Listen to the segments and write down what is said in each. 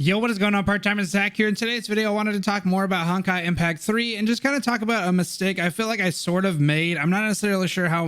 Yo, what is going on? PartTimerZack here. In today's video, I wanted to talk more about Honkai Impact 3 and just kind of talk about a mistake I feel like I sort of made. I'm not necessarily sure how,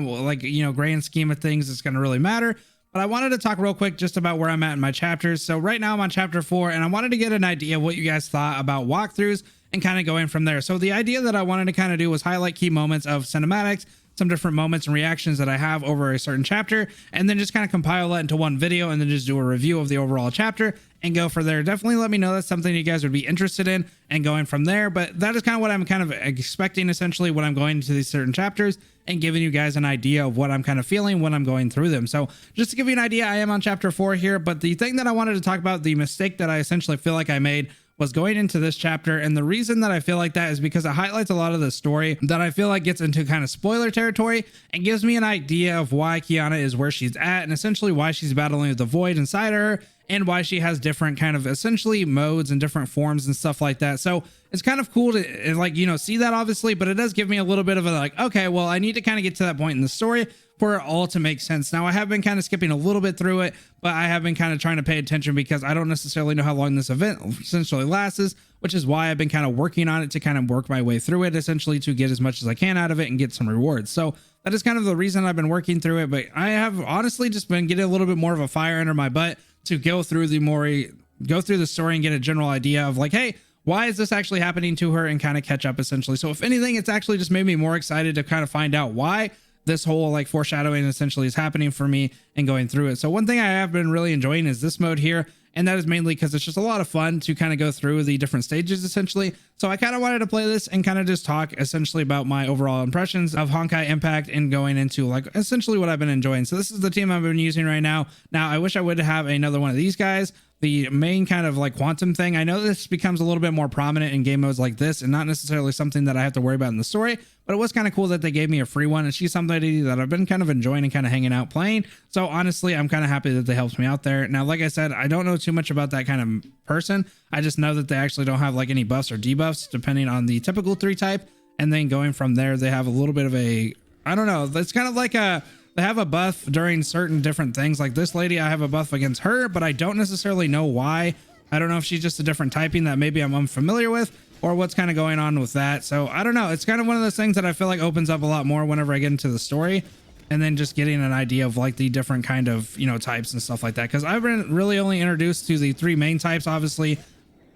grand scheme of things it's going to really matter, but I wanted to talk real quick just about where I'm at in my chapters. So right now I'm on chapter 4, and I wanted to get an idea of what you guys thought about walkthroughs and kind of going from there. So the idea that I wanted to kind of do was highlight key moments of cinematics, some different moments and reactions that I have over a certain chapter, and then just kind of compile that into one video and then just do a review of the overall chapter and go for there. Definitely let me know that's something you guys would be interested in and going from there. But that is kind of what I'm kind of expecting essentially when I'm going into these certain chapters and giving you guys an idea of what I'm kind of feeling when I'm going through them. So just to give you an idea, I am on chapter 4 here, but the thing that I wanted to talk about, the mistake that I essentially feel like I made, was going into this chapter. And the reason that I feel like that is because it highlights a lot of the story that I feel like gets into kind of spoiler territory and gives me an idea of why Kiana is where she's at and essentially why she's battling with the void inside her and why she has different kind of essentially modes and different forms and stuff like that. So it's kind of cool to see that obviously, but it does give me a little bit of a okay, well, I need to kind of get to that point in the story for it all to make sense. Now I have been kind of skipping a little bit through it, but I have been kind of trying to pay attention because I don't necessarily know how long this event essentially lasts, which is why I've been kind of working on it to kind of work my way through it essentially to get as much as I can out of it and get some rewards. So that is kind of the reason I've been working through it, but I have honestly just been getting a little bit more of a fire under my butt to go through the story and get a general idea of like, hey, why is this actually happening to her, and kind of catch up essentially. So if anything, it's actually just made me more excited to kind of find out why this whole foreshadowing essentially is happening for me and going through it. So one thing I have been really enjoying is this mode here, and that is mainly because it's just a lot of fun to kind of go through the different stages essentially. So I kind of wanted to play this and kind of just talk essentially about my overall impressions of Honkai Impact and going into essentially what I've been enjoying. So this is the team I've been using right now. Now I wish I would have another one of these guys. The main kind of quantum thing, I know this becomes a little bit more prominent in game modes like this and not necessarily something that I have to worry about in the story, but it was kind of cool that they gave me a free one, and she's somebody that I've been kind of enjoying and kind of hanging out playing. So honestly, I'm kind of happy that they helped me out there. Now, like I said, I don't know too much about that kind of person. I just know that they actually don't have any buffs or debuffs depending on the typical 3 type. And then going from there, they have a little bit of I don't know, it's kind of they have a buff during certain different things. Like this lady, I have a buff against her, but I don't necessarily know why. I don't know if she's just a different typing that maybe I'm unfamiliar with, or what's kind of going on with that. So I don't know. It's kind of one of those things that I feel like opens up a lot more whenever I get into the story, and then just getting an idea of the different kind of, types and stuff like that. Cause I've been really only introduced to the 3 main types, obviously.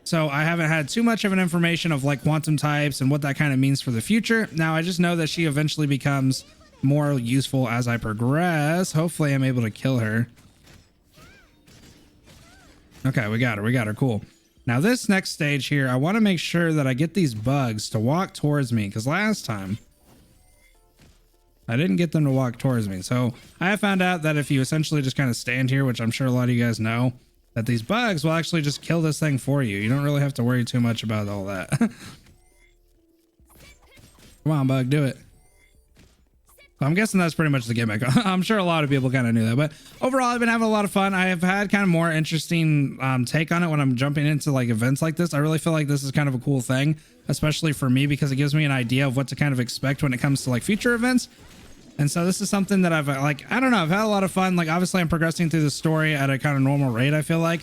So I haven't had too much of an information of quantum types and what that kind of means for the future. Now I just know that she eventually becomes more useful as I progress. Hopefully I'm able to kill her. Okay, we got her. Cool. Now this next stage here, I want to make sure that I get these bugs to walk towards me, because last time I didn't get them to walk towards me. So I have found out that if you essentially just kind of stand here, which I'm sure a lot of you guys know, that these bugs will actually just kill this thing for you. You don't really have to worry too much about all that. Come on, bug, do it. I'm guessing that's pretty much the gimmick. I'm sure a lot of people kind of knew that, but overall I've been having a lot of fun. I have had kind of more interesting take on it when I'm jumping into events like this. I really feel like this is kind of a cool thing, especially for me, because it gives me an idea of what to kind of expect when it comes to future events. And so this is something that I've I don't know, I've had a lot of fun. Obviously I'm progressing through the story at a kind of normal rate, I feel like,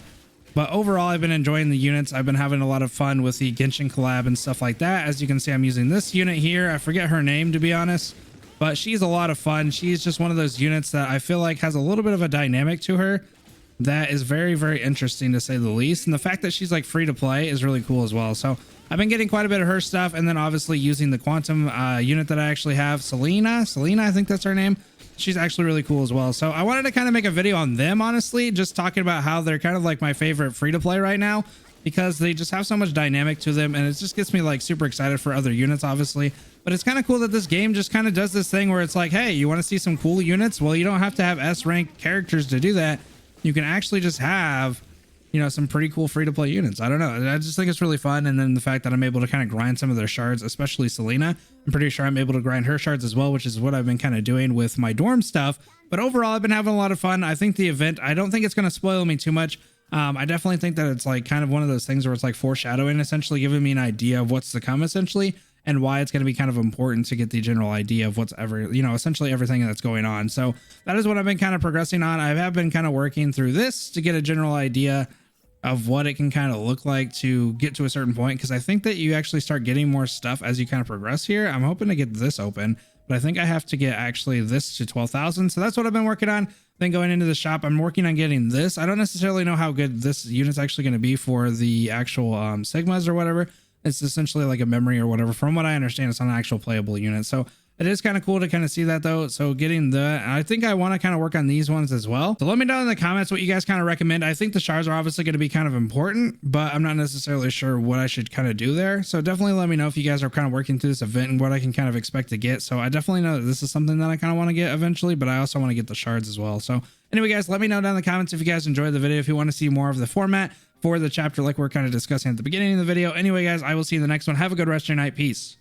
but overall I've been enjoying the units. I've been having a lot of fun with the Genshin collab and stuff like that. As you can see, I'm using this unit here. I forget her name, to be honest, but she's a lot of fun. She's just one of those units that I feel like has a little bit of a dynamic to her that is very, very interesting to say the least. And the fact that she's free to play is really cool as well. So I've been getting quite a bit of her stuff, and then obviously using the quantum unit that I actually have, Selena, I think that's her name. She's actually really cool as well. So I wanted to kind of make a video on them, honestly, just talking about how they're kind of my favorite free to play right now, because they just have so much dynamic to them, and it just gets me super excited for other units, obviously. But it's kind of cool that this game just kind of does this thing where it's hey, you want to see some cool units? Well, you don't have to have S rank characters to do that. You can actually just have, some pretty cool free to play units. I don't know. I just think it's really fun. And then the fact that I'm able to kind of grind some of their shards, especially Selena, I'm pretty sure I'm able to grind her shards as well, which is what I've been kind of doing with my dorm stuff. But overall, I've been having a lot of fun. I think the event, I don't think it's going to spoil me too much. I definitely think that it's kind of one of those things where it's foreshadowing, essentially giving me an idea of what's to come, essentially, and why it's going to be kind of important to get the general idea of what's essentially everything that's going on. So that is what I've been kind of progressing on. I have been kind of working through this to get a general idea of what it can kind of look like to get to a certain point, because I think that you actually start getting more stuff as you kind of progress here. I'm hoping to get this open, but I think I have to get actually this to 12,000. So that's what I've been working on. Then going into the shop, I'm working on getting this. I don't necessarily know how good this unit's actually going to be for the actual Sigmas or whatever. It's essentially like a memory or whatever. From what I understand, it's not an actual playable unit. So it is kind of cool to kind of see that though. So getting that, I think I want to kind of work on these ones as well. So let me know in the comments what you guys kind of recommend. I think the shards are obviously going to be kind of important, but I'm not necessarily sure what I should kind of do there. So definitely let me know if you guys are kind of working through this event and what I can kind of expect to get. So I definitely know that this is something that I kind of want to get eventually, but I also want to get the shards as well. So anyway, guys, let me know down in the comments if you guys enjoyed the video, if you want to see more of the format for the chapter like we're kind of discussing at the beginning of the video. Anyway, guys, I will see you in the next one. Have a good rest of your night. Peace.